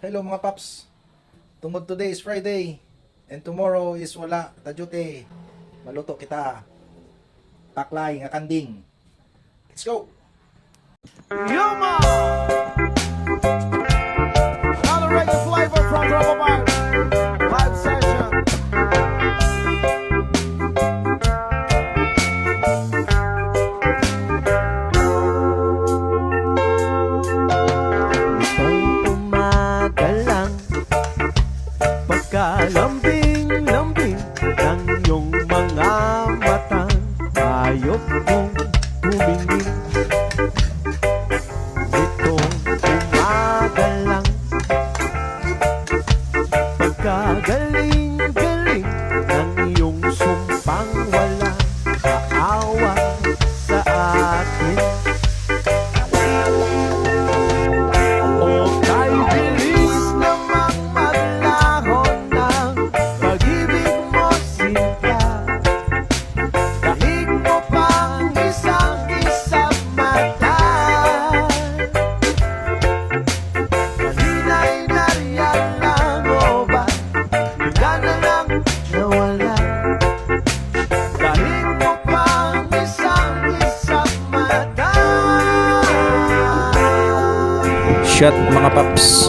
Hello mga paps. Tungod today is Friday and tomorrow is wala tadyute. Maluto kita. Taklay nga kanding. Let's go. Yuma! Another reggae flavor from Rubber Bar. Live session. Itong umaga lang, pagkalambing-lambing ng iyong mga matang, ayok mong tumingin. Itong umaga lang, pagkagaling-galing ng iyong sumpang walang aawa sa akin. O kay bilis namang maglahon ng pag-ibig mo, Sinta. Dahig mo pang isang mata. Kanina'y nariyan lang o ba? Bigla na lang nawala. Dahig mo pang isang mata. Shot mga paps.